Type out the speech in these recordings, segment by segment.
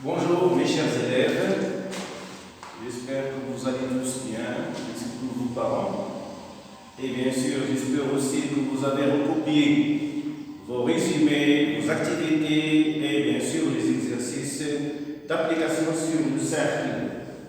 Bonjour mes chers élèves, j'espère que vous allez tous bien, ainsi que tous vos parents. Et bien sûr, j'espère aussi que vous avez recopié vos résumés, vos activités et bien sûr les exercices d'application sur le cercle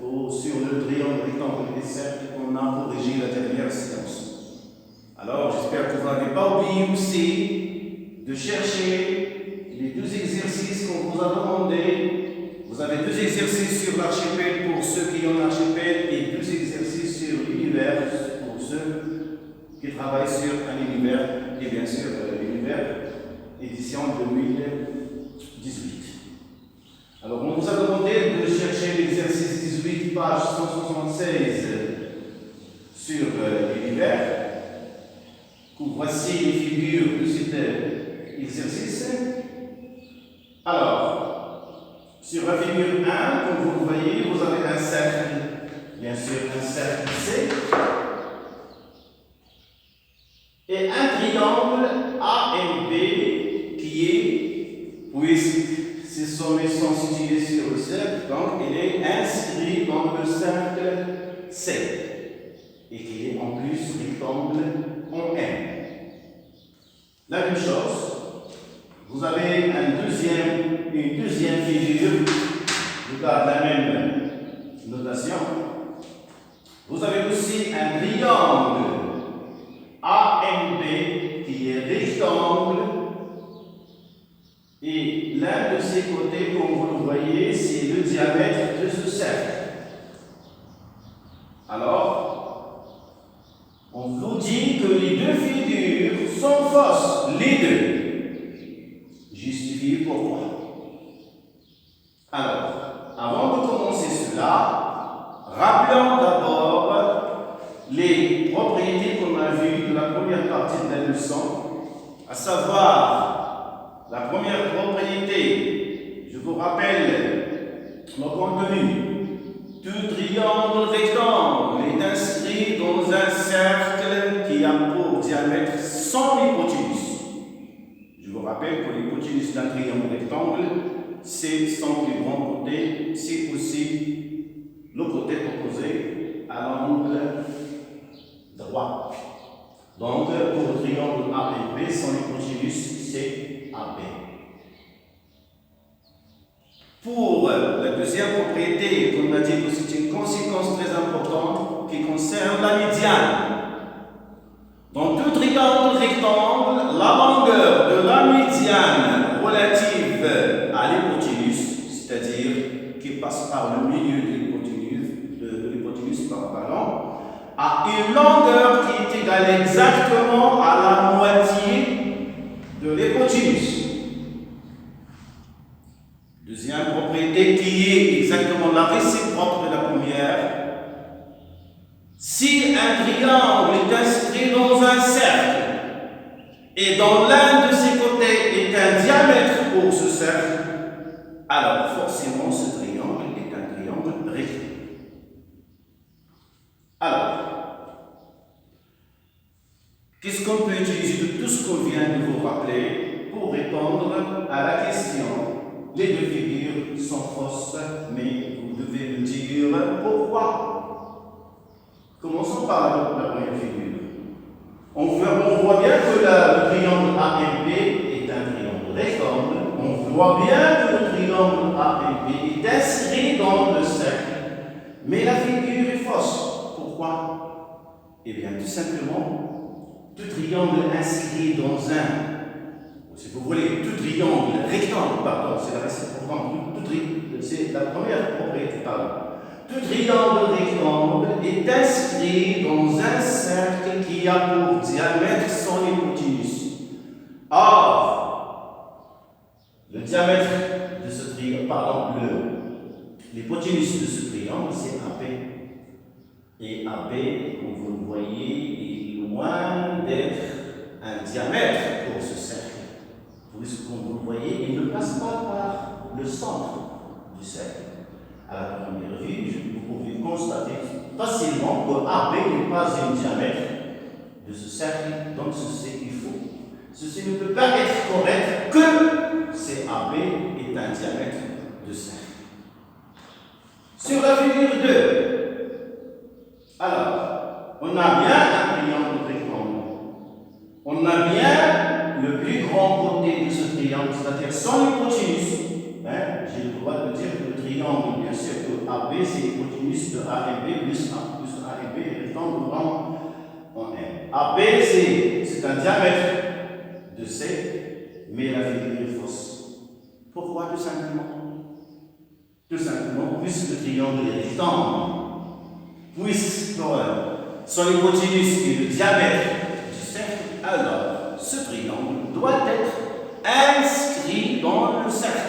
ou sur le triangle rectangle et cercle qu'on a corrigé la dernière séance. Alors, j'espère que vous n'avez pas oublié aussi de chercher les deux exercices qu'on vous a demandé. Vous avez deux exercices sur l'archipel pour ceux qui ont l'archipel et deux exercices sur l'univers pour ceux qui travaillent sur un univers et bien sûr l'univers édition 2018. Alors on vous a demandé de chercher l'exercice 18 page 176 sur l'univers. Voici les figures de cet exercice. Alors, sur la figure 1, comme vous le voyez, vous avez un cercle, bien sûr un cercle C, et un triangle AMB qui est, puisque ces sommets sont situés sur le cercle, donc il est inscrit dans le cercle C, et qui est en plus rectangle en M. La même chose, vous avez une deuxième figure, je garde la même notation. Vous avez aussi un triangle AMB qui est rectangle et l'un de ses côtés, comme vous le voyez, c'est le diamètre de ce cercle. Alors, on vous dit que les deux figures sont fausses, les deux. Justifiez pourquoi. Alors, avant de commencer cela, rappelons d'abord les propriétés qu'on a vues de la première partie de la leçon, à savoir la première propriété, je vous rappelle le contenu. Tout triangle rectangle est inscrit dans un cercle qui a pour diamètre son hypoténuse. Je vous rappelle que l'hypoténuse d'un triangle rectangle, c'est son plus grand côté, c'est aussi le côté opposé à l'angle droit. Donc, pour le triangle ABB, son hypoténuse, c'est AB. Pour la deuxième propriété, comme on a dit que c'est une conséquence très importante qui concerne la médiane. Dans tout triangle rectangle, la longueur de la médiane relative à l'hypoténuse, c'est-à-dire qui passe par le milieu de l'hypoténuse, a une longueur qui est égale exactement à la moitié de l'hypoténuse. Deuxième propriété qui est exactement la réciproque de la première. Si un triangle est inscrit dans un cercle et dont l'un de ses côtés est un diamètre pour ce cercle, alors forcément ce triangle est un triangle rectangle. Alors, qu'est-ce qu'on peut utiliser de tout ce qu'on vient de vous rappeler pour répondre à la question? Les deux figures sont fausses, mais vous devez me dire pourquoi. Commençons par la première figure. On voit bien que le triangle AMB est un triangle rectangle. On voit bien que le triangle AMB est inscrit dans le cercle. Mais la figure est fausse. Pourquoi? Eh bien, tout simplement, tout triangle inscrit dans si vous voulez, tout triangle rectangle, pardon, c'est la réciproque, c'est la première propriété, pardon. Tout triangle rectangle est inscrit dans un cercle qui a pour diamètre son hypoténuse. Or, le diamètre de ce triangle, pardon, l'hypoténuse de ce triangle, c'est AB. Et AB, comme vous le voyez, est loin d'être un diamètre pour ce cercle. Puisque, comme vous le voyez, il ne passe pas par le centre du cercle. À la première vue, vous pouvez constater facilement que AB n'est pas un diamètre de ce cercle, donc ceci est faux. Ceci ne peut pas être correct que CAB est un diamètre de cercle. Sur la figure 2, alors, on a bien un triangle rectangle. On a bien le plus grand côté de ce triangle, c'est-à-dire son hypoténuse. Hein? J'ai le droit de dire que le triangle, bien sûr, que AB, c'est l'hypoténuse de A et B plus A et B, et rectangle grand en M. AB, c'est un diamètre de C, mais la figure est fausse. Pourquoi? Tout simplement. Tout simplement, puisque le triangle est rectangle, puisque son hypoténuse est le diamètre du cercle, alors ce triangle doit être inscrit dans le cercle.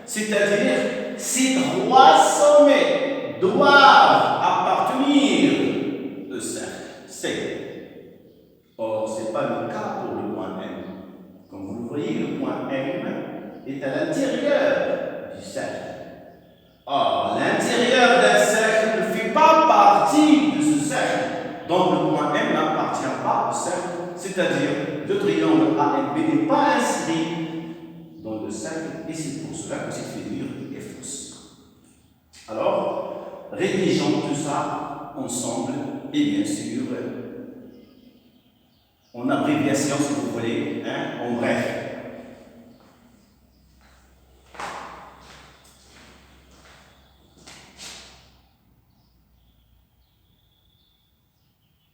C'est-à-dire, ces trois sommets doivent appartenir au cercle C. Or, ce n'est pas le cas pour le point M. Comme vous le voyez, le point M est à l'intérieur du cercle. Or, l'intérieur d'un cercle ne fait pas partie de ce cercle. Donc, le point M n'appartient pas au cercle. C'est-à-dire, le triangle AMB n'est pas inscrit dans le cercle, et c'est pour cela que cette figure est fausse. Alors, rédigeons tout ça ensemble, et bien sûr, en abréviation si vous voulez, hein, en bref.